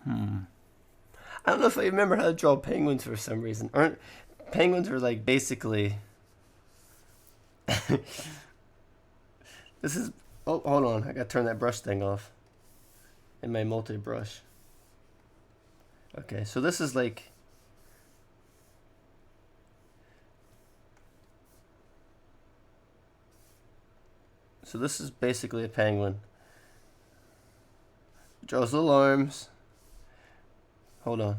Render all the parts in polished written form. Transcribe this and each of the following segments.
Hmm. I don't know if I remember how to draw penguins for some reason. Aren't penguins are like basically this is oh hold on, I gotta turn that brush thing off in my multi brush. Okay, so this is like so this is basically a penguin. Draws little arms. Hold on.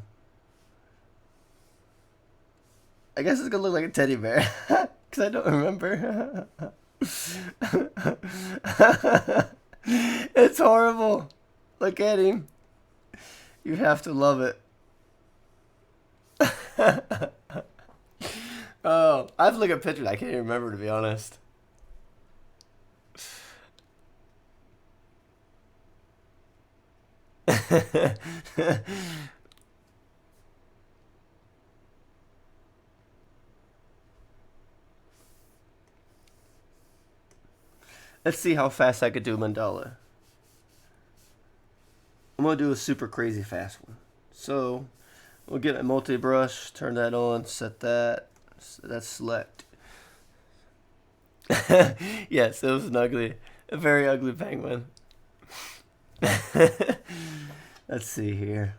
I guess it's gonna look like a teddy bear. Cause I don't remember. It's horrible. Look at him. You have to love it. Oh, I have to look at pictures. I can't even remember, to be honest. Let's see how fast I could do mandala. I'm gonna do a super crazy fast one. So we'll get a multi brush, turn that on, set that. So that's select. Yes, it was an ugly, a very ugly penguin. Let's see here.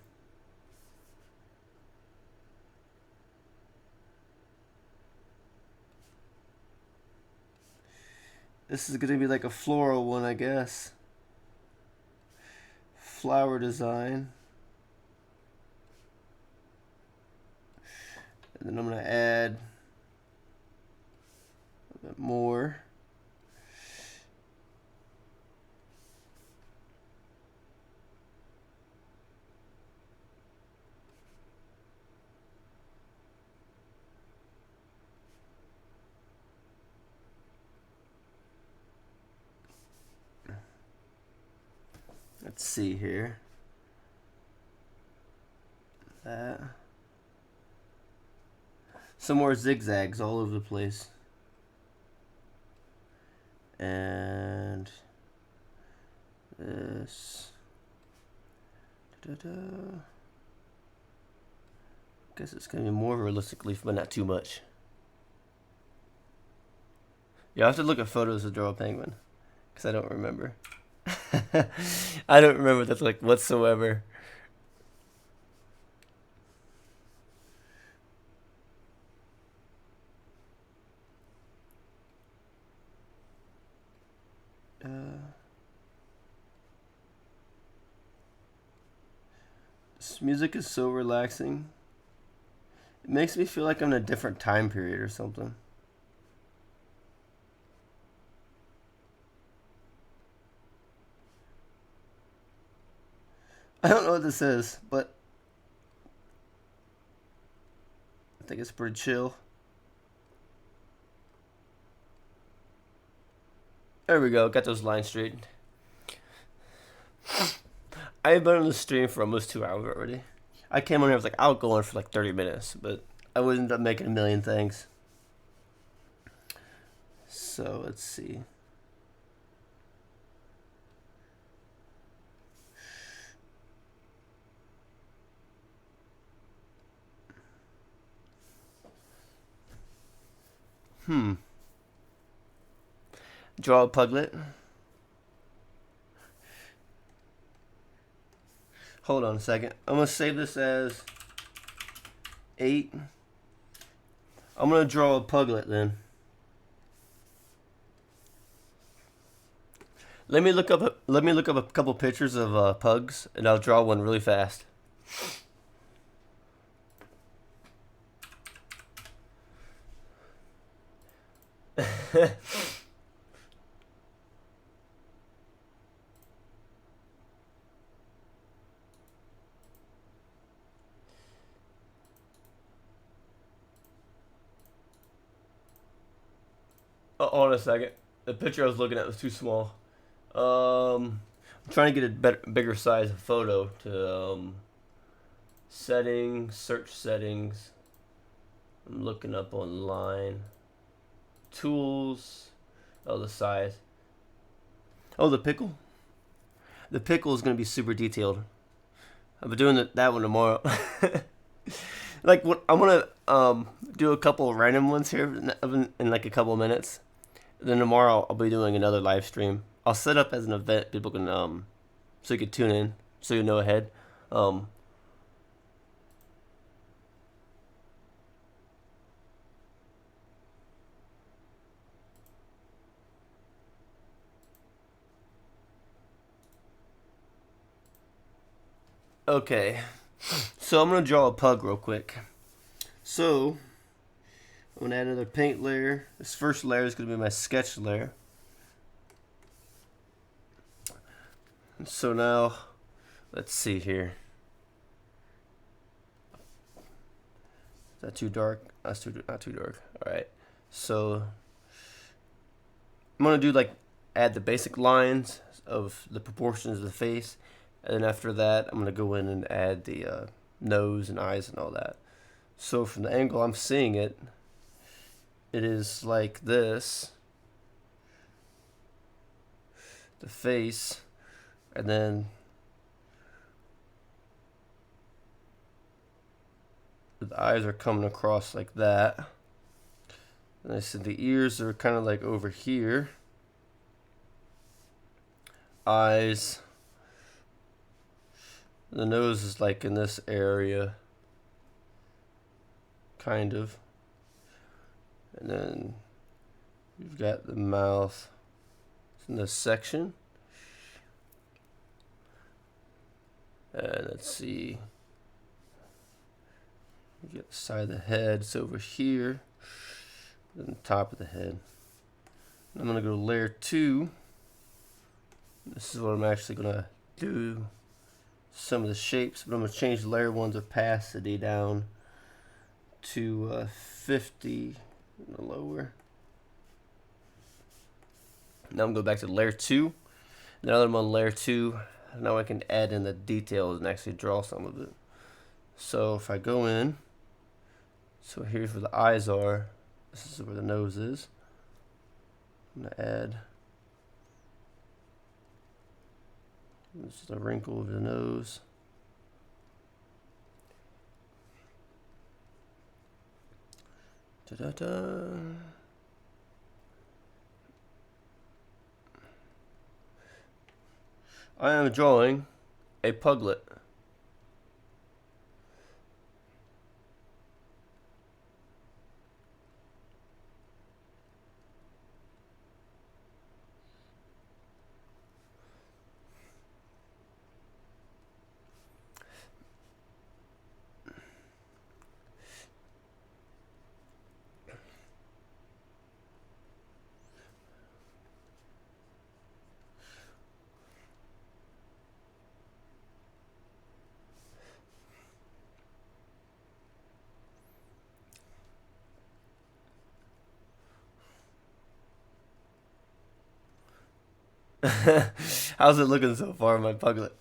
This is gonna be like a floral one, I guess. Flower design. And then I'm gonna add a bit more. Let's see here. That. Some more zigzags all over the place. And this. Da-da-da. Guess it's gonna be more realistic leaf, but not too much. You have to look at photos to draw a penguin, because I don't remember. I don't remember that like whatsoever. This music is so relaxing. It makes me feel like I'm in a different time period or something. I don't know what this is, but I think it's pretty chill. There we go. Got those lines straight. I've been on the stream for almost 2 hours already. I came on here, I was like, I'll go on for like 30 minutes, but I would end up making a million things. So let's see. Hmm. Draw a puglet. Hold on a second. I'm gonna save this as 8. I'm gonna draw a puglet then. Let me look up a couple pictures of pugs, and I'll draw one really fast. Hold on a second. The picture I was looking at was too small. I'm trying to get a bigger size photo to settings, search settings. I'm looking up online. Tools. Oh, the size. Oh, the pickle. The pickle is going to be super detailed. I'll be doing that one tomorrow. Like what I'm gonna do a couple of random ones here in like a couple of minutes. Then tomorrow I'll be doing another live stream. I'll set up as an event. People can so you can tune in, so you know ahead. Um, okay, so I'm gonna draw a pug real quick. So I'm gonna add another paint layer. This first layer is gonna be my sketch layer. So now, let's see here. Is that too dark? That's not too dark. All right. So I'm gonna do like add the basic lines of the proportions of the face, and then after that, I'm gonna go in and add the nose and eyes and all that. So from the angle I'm seeing it, it is like this. The face, and then the eyes are coming across like that. And I said the ears are kind of like over here. Eyes. The nose is like in this area. Kind of. And then you've got the mouth in this section. And let's see. You get the side of the head, it's over here. Then the top of the head. I'm going to go to layer 2. This is what I'm actually going to do. Some of the shapes, but I'm going to change layer 1's opacity down to 50 in the lower. Now I'm going to go back to layer 2. Now that I'm on layer 2, now I can add in the details and actually draw some of it. So if I go in, so here's where the eyes are. This is where the nose is. I'm going to add. This is the wrinkle of the nose. Da-da-da. I am drawing a puglet. How's it looking so far, my puglet?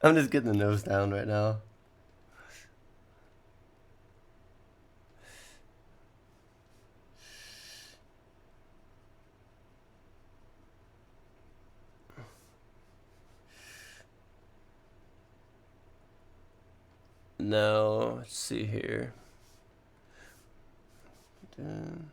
I'm just getting the nose down right now. Now, let's see here. Dun.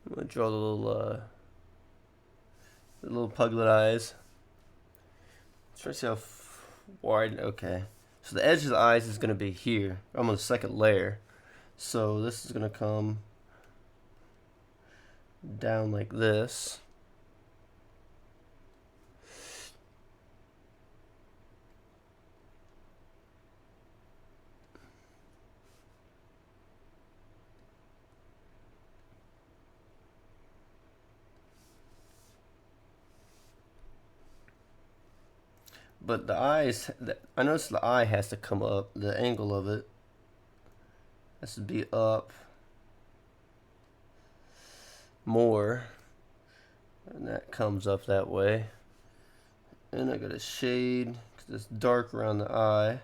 I'm gonna draw the little puglet eyes. Let's try to see how wide. Okay, so the edge of the eyes is gonna be here. I'm on the second layer, so this is gonna come down like this. But the eyes, I noticed the eye has to come up, the angle of it has to be up more, and that comes up that way. And I got a shade, because it's dark around the eye.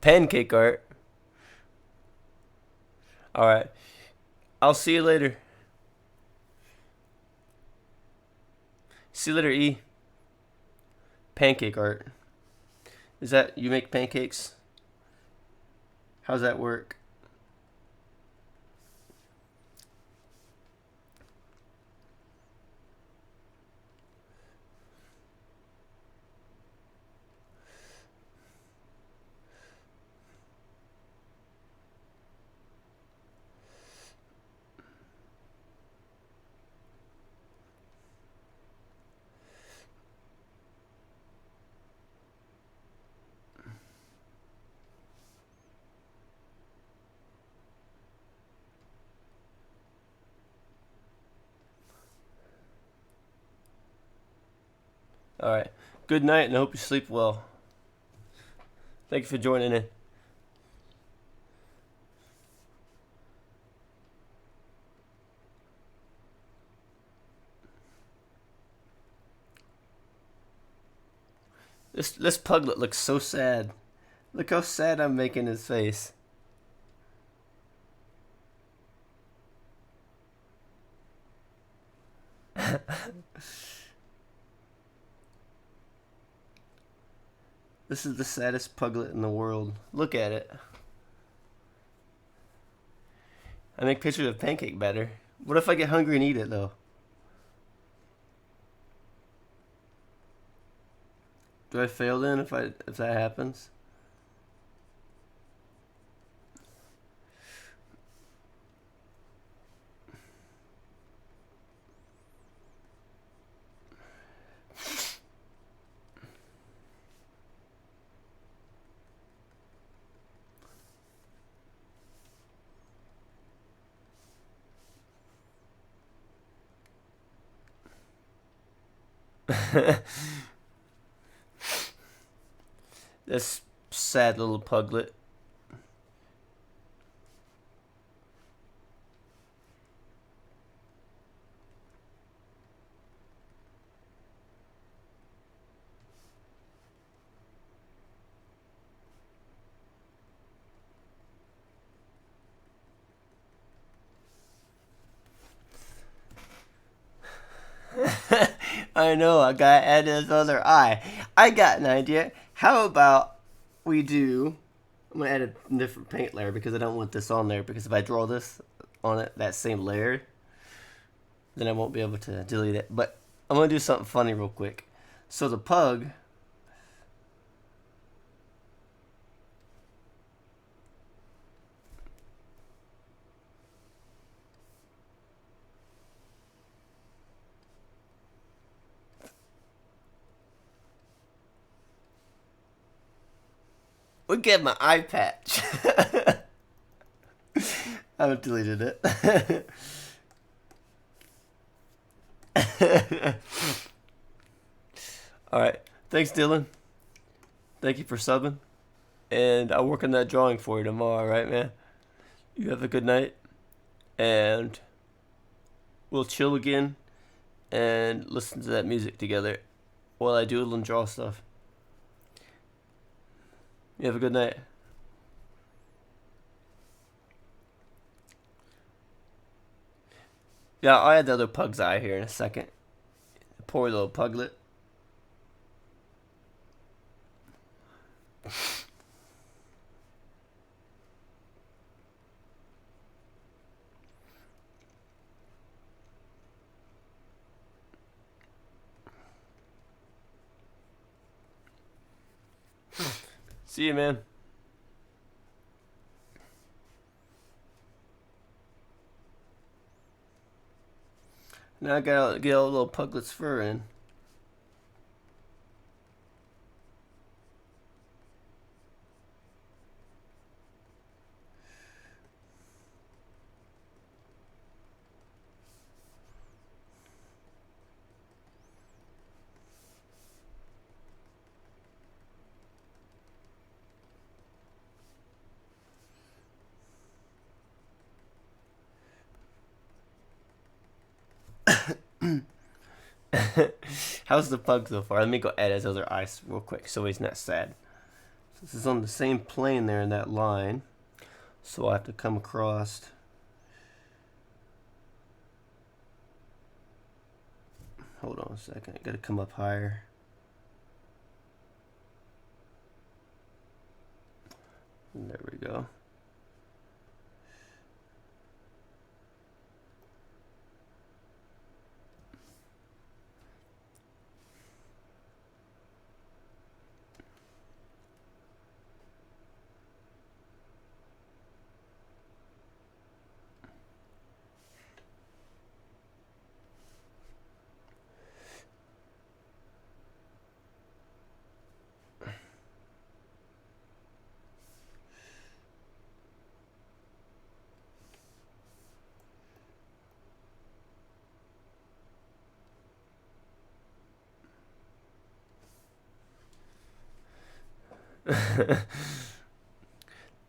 Pancake art. All right. I'll see you later. See you later, E. Pancake art. Is that you make pancakes? How's that work? All right. Good night, and I hope you sleep well. Thank you for joining in. This puglet looks so sad. Look how sad I'm making his face. This is the saddest puglet in the world. Look at it. I make pictures of pancake batter. What if I get hungry and eat it though? Do I fail then if that happens? This sad little puglet. I know, I gotta add his other eye. I got an idea. How about we do... I'm gonna add a different paint layer because I don't want this on there, because if I draw this on it, that same layer, then I won't be able to delete it. But I'm gonna do something funny real quick. So the pug... Look at my eye patch. I haven't deleted it. Alright. Thanks, Dylan. Thank you for subbing. And I'll work on that drawing for you tomorrow, alright, man? You have a good night. And we'll chill again and listen to that music together while I doodle and draw stuff. You have a good night. Yeah, I'll add the other pug's eye here in a second. Poor little puglet. See you, man. Now I gotta get a little puglet's fur in. How's the pug so far? Let me go edit his other eyes real quick so he's not sad. This is on the same plane there in that line, so I have to come across. Hold on a second, I gotta come up higher. And there we go.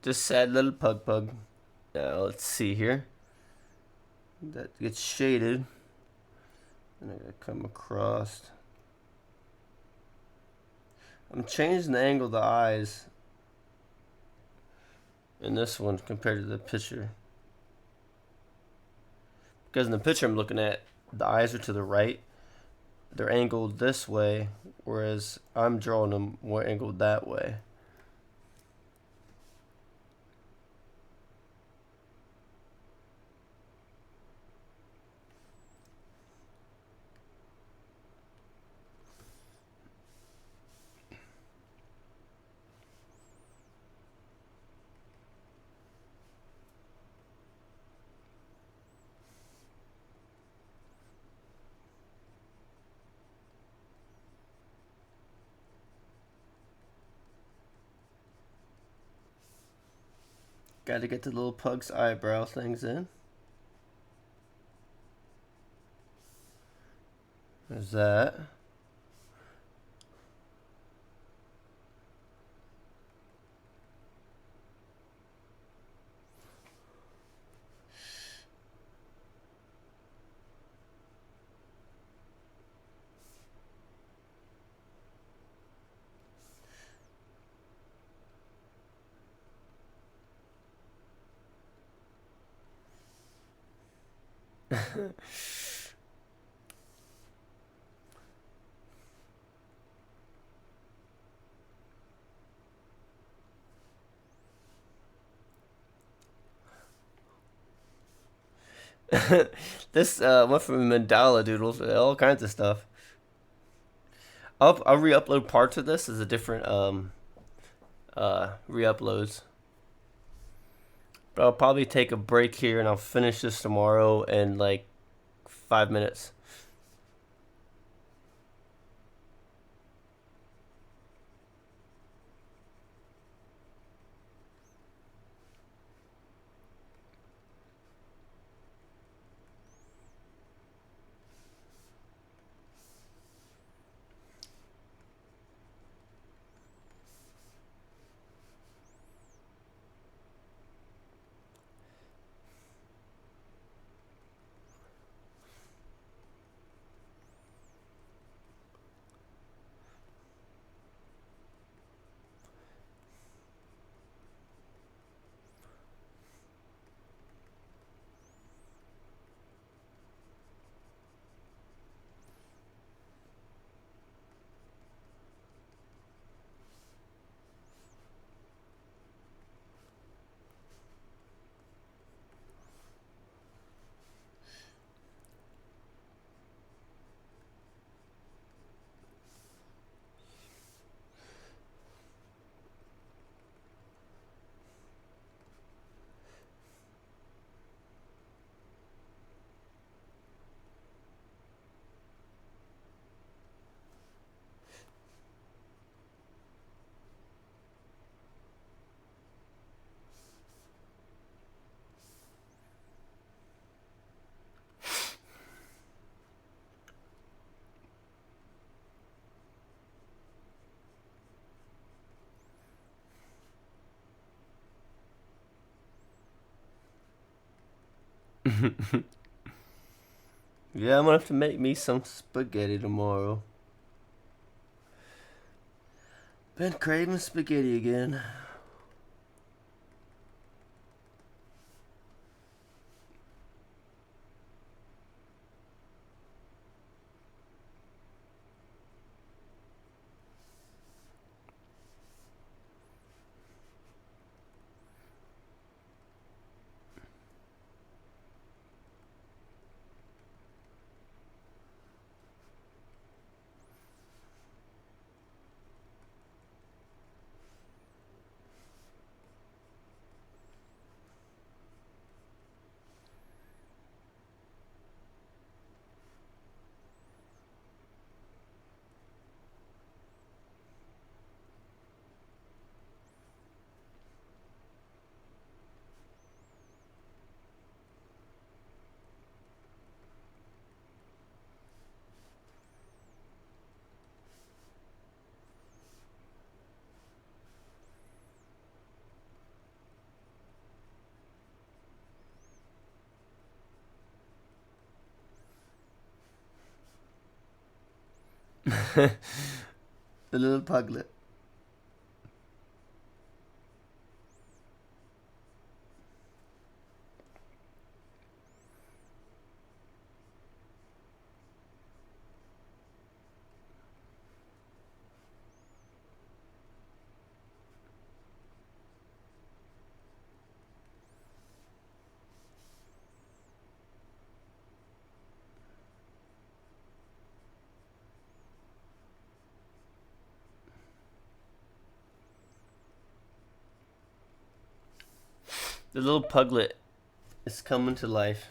Just sad little pug. Now let's see here. That gets shaded. And I gotta come across. I'm changing the angle of the eyes in this one compared to the picture. Because in the picture I'm looking at, the eyes are to the right. They're angled this way, whereas I'm drawing them more angled that way. Got to get the little pug's eyebrow things in. There's that. This went from Mandala doodles, all kinds of stuff. I'll re-upload parts of this as a different re-uploads. But I'll probably take a break here and I'll finish this tomorrow in like 5 minutes. Yeah, I'm gonna have to make me some spaghetti tomorrow. Been craving spaghetti again. The little puglet. The little puglet is coming to life.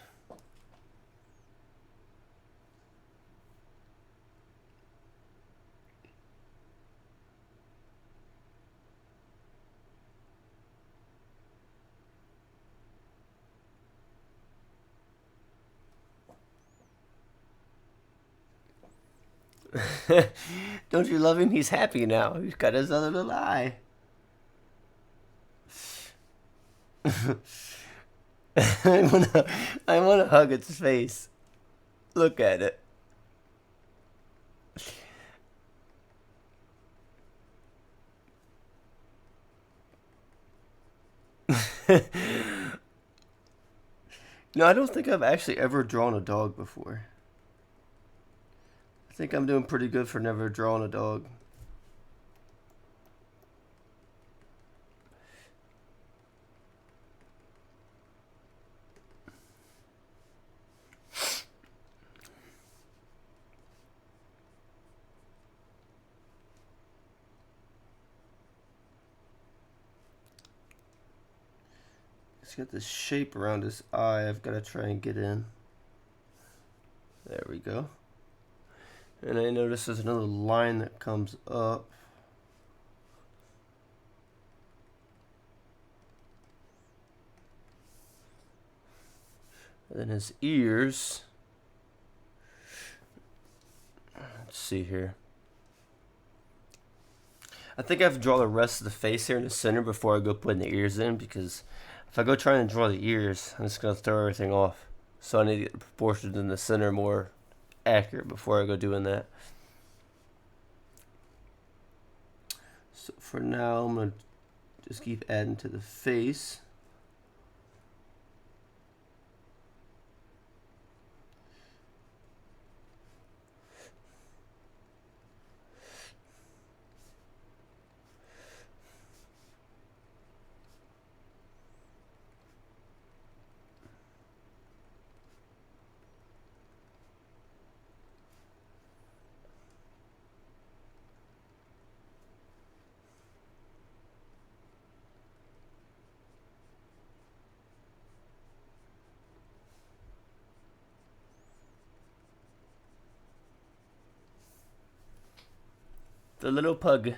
Don't you love him? He's happy now. He's got his other little eye. I wanna hug its face. Look at it. No, I don't think I've actually ever drawn a dog before. I think I'm doing pretty good for never drawing a dog. It's got this shape around his eye I've got to try and get in. There we go. And I notice there's another line that comes up. And then his ears. Let's see here. I think I have to draw the rest of the face here in the center before I go putting the ears in, because if I go trying to draw the ears, I'm just going to throw everything off. So I need to get the proportions in the center more accurate before I go doing that. So for now, I'm going to just keep adding to the face. The little pug.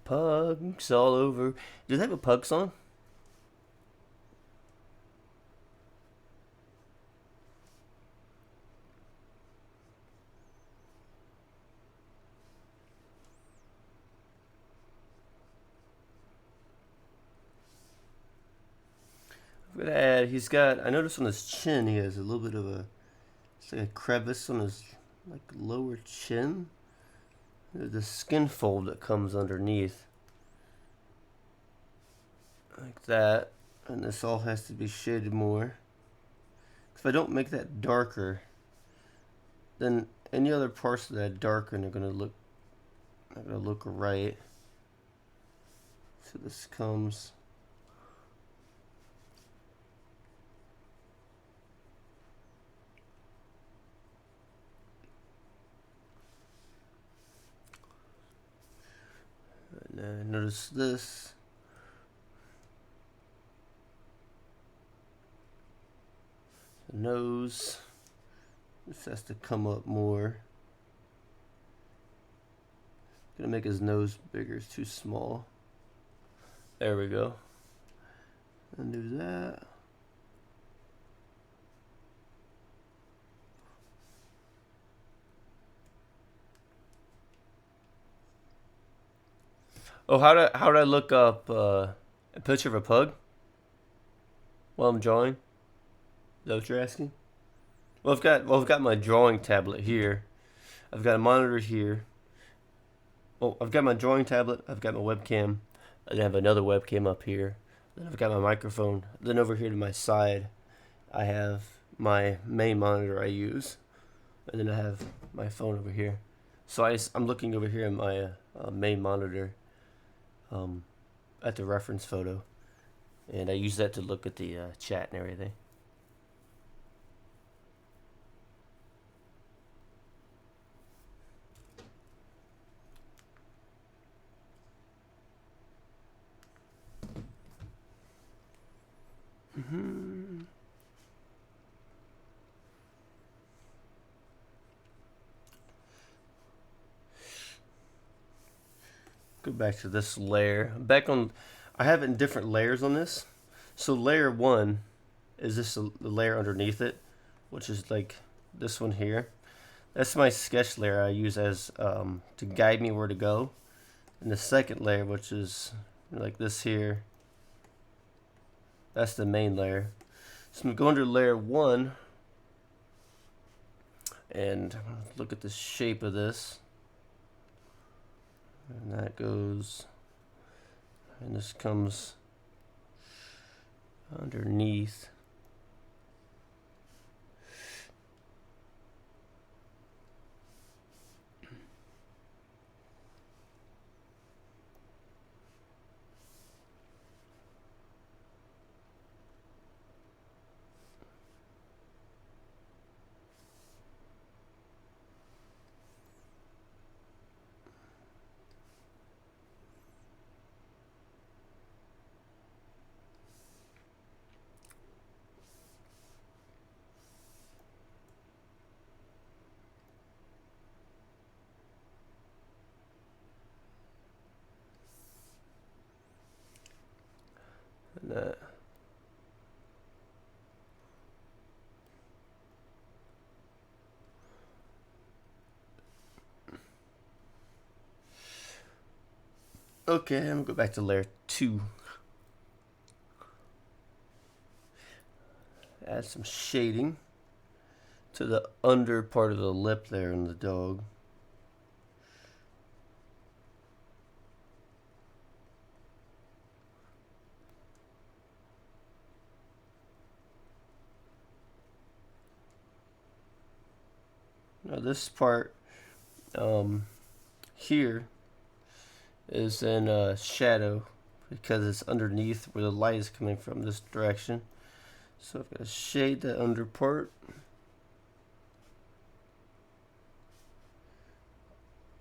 Pugs all over. Does it have a pug song? I'm gonna add. He's got. I noticed on his chin he has a little bit of a. It's like a crevice on his like lower chin. There's a skin fold that comes underneath, like that, and this all has to be shaded more. If I don't make that darker, then any other parts of that darken are gonna look not gonna look right. So this comes. And notice this. The nose. This has to come up more. Gonna make his nose bigger. It's too small. There we go. And do that. Oh, how do I look up a picture of a pug while I'm drawing? Is that what you're asking? Well, I've got my drawing tablet here. I've got a monitor here. Well, I've got my drawing tablet. I've got my webcam. I have another webcam up here. Then I've got my microphone. Then over here to my side, I have my main monitor I use, and then I have my phone over here. So I'm looking over here at my main monitor. At the reference photo, and I use that to look at the chat and everything. Go back to this layer. I have it in different layers on this. So layer 1 is the layer underneath it, which is like this one here. That's my sketch layer I use as to guide me where to go. And the second layer, which is like this here, that's the main layer. So I'm going to go under layer 1 and look at the shape of this. And that goes, and this comes underneath. And that. Okay, I'm gonna go back to layer 2. Add some shading to the under part of the lip there in the dog. Now this part here is in shadow because it's underneath where the light is coming from this direction. So I've got to shade the under part.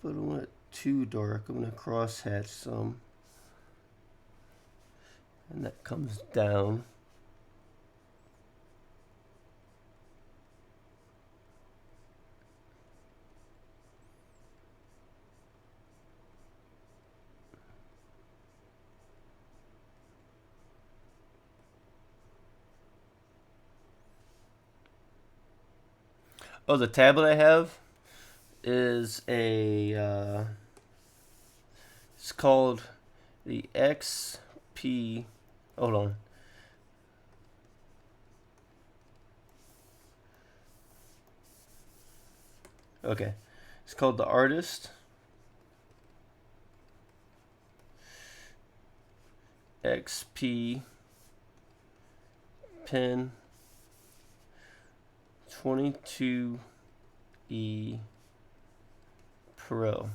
But I don't want it too dark. I'm going to cross hatch some. And that comes down. Oh, the tablet I have is it's called the XP. Hold on. Okay, it's called the Artist XP Pen 22E Pro.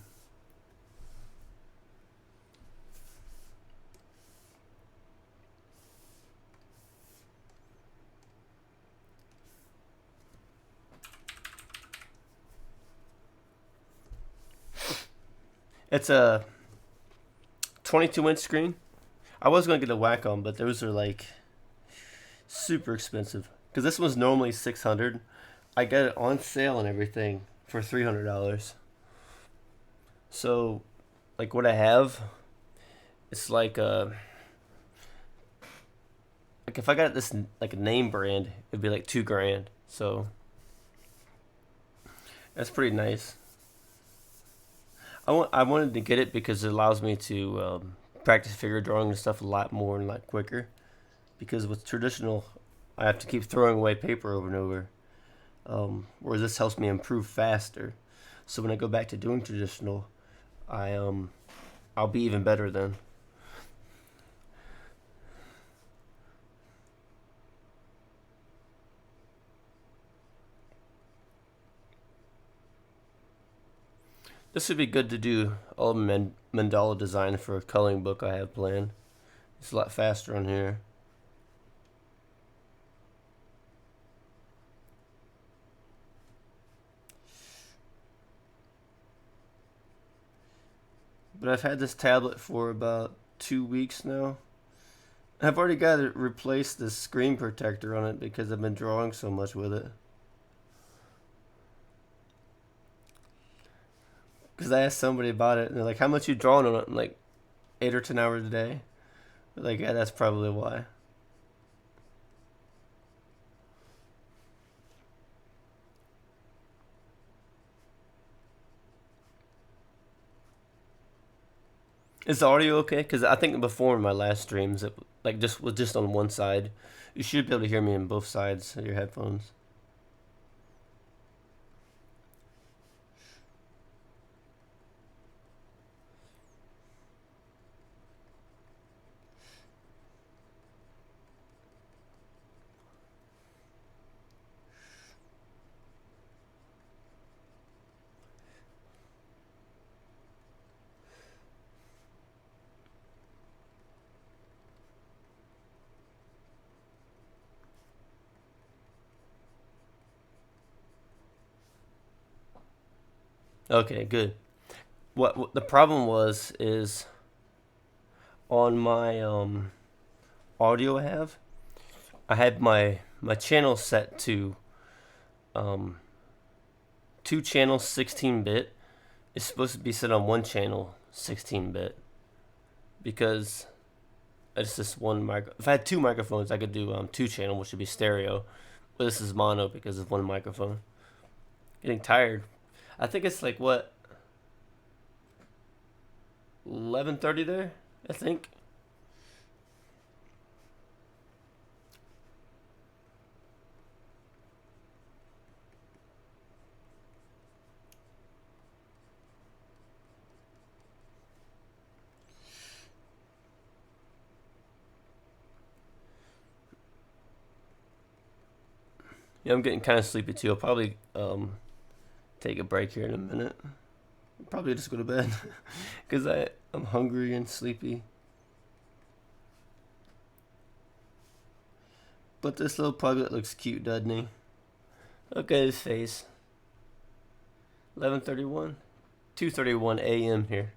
It's a 22-inch screen. I was gonna get a Wacom, but those are like super expensive. Cause this one's normally 600. I got it on sale and everything for $300. So, like what I have, it's like like if I got this like a name brand, it'd be like $2,000. So that's pretty nice. I wanted to get it because it allows me to practice figure drawing and stuff a lot more and a lot quicker. Because with traditional, I have to keep throwing away paper over and over. Whereas this helps me improve faster. So when I go back to doing traditional, I'll be even better then. This would be good to do all mandala design for a coloring book I have planned. It's a lot faster on here. But I've had this tablet for about 2 weeks now. I've already got to replace the screen protector on it because I've been drawing so much with it. Because I asked somebody about it and they're like, how much you drawing on it? I'm like, 8 or 10 hours a day. They're like, yeah, that's probably why. Is the audio okay? Because I think before in my last streams, it like just was just on one side. You should be able to hear me on both sides of your headphones. Okay, good. What the problem was is on my audio I had my channel set to um, two channels 16-bit. It's supposed to be set on one channel 16-bit because it's just one micro. If I had two microphones, I could do two channel, which would be stereo. But this is mono because of one microphone. Getting tired. I think it's like what 11:30 there. I think. Yeah, I'm getting kind of sleepy too. I'll probably take a break here in a minute. Probably just go to bed because I'm hungry and sleepy. But this little puglet looks cute, doesn't he? Look at his face. 11:31, 2:31 a.m. here.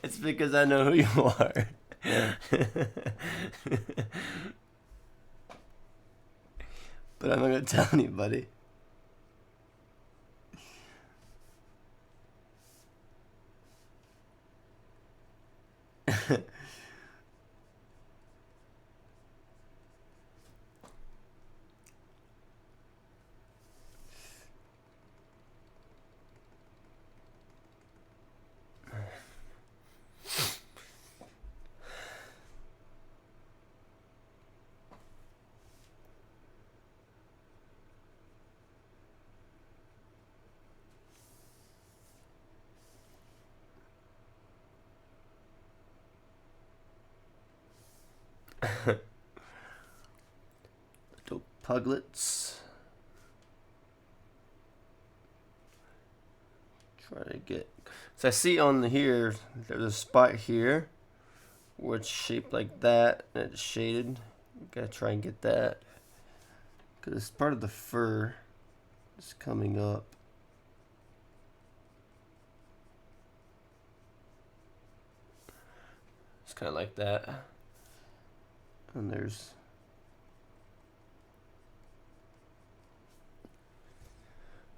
It's because I know who you are. But I'm not gonna tell anybody. Little puglets. Try to get. So I see on here, there's a spot here where it's shaped like that and it's shaded. Gotta try and get that because it's part of the fur. It's coming up. It's kind of like that. And there's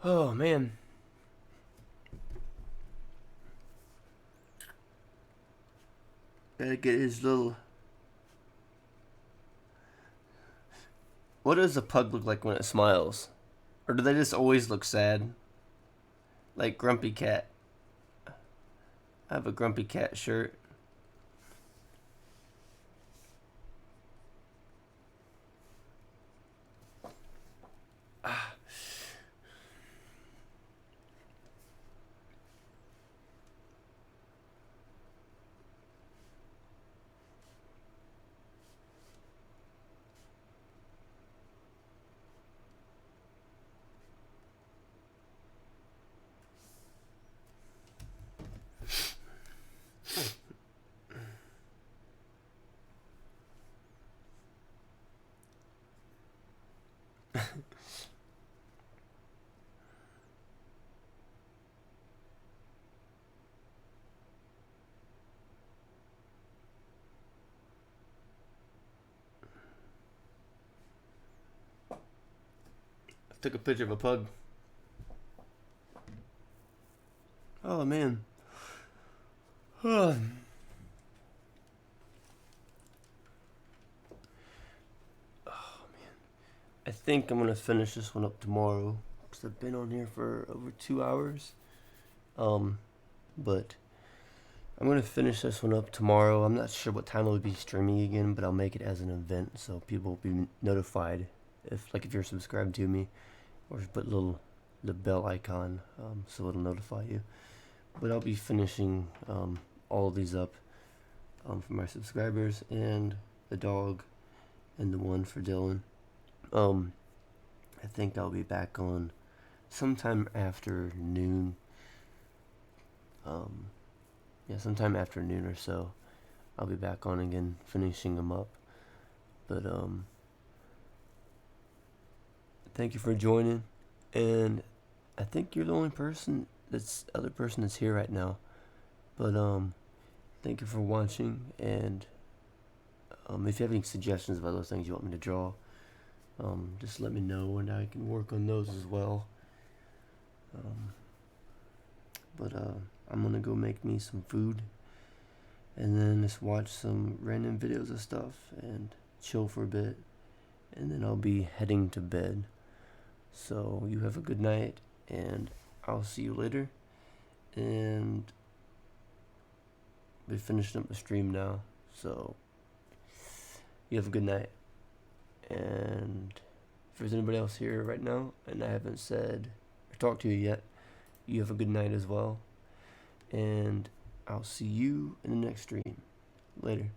oh man. Gotta get his little. What does a pug look like when it smiles? Or do they just always look sad? Like Grumpy Cat. I have a Grumpy Cat shirt. Took a picture of a pug. Oh man. Oh. I think I'm gonna finish this one up tomorrow because I've been on here for over 2 hours. But I'm gonna finish this one up tomorrow. I'm not sure what time I'll be streaming again, but I'll make it as an event so people will be notified if you're subscribed to me, or just put the bell icon so it'll notify you. But I'll be finishing all of these up for my subscribers and the dog and the one for Dylan. I think I'll be back on sometime after noon. Yeah, sometime after noon or so, I'll be back on again, finishing them up. But thank you for joining, and I think you're the only other person that's here right now. But thank you for watching, and if you have any suggestions about those things you want me to draw, just let me know and I can work on those as well. But I'm gonna go make me some food and then just watch some random videos of stuff and chill for a bit, and then I'll be heading to bed. So you have a good night, and I'll see you later. And we're finishing up the stream now, so you have a good night. And if there's anybody else here right now and I haven't said or talked to you yet, you have a good night as well. And I'll see you in the next stream. Later.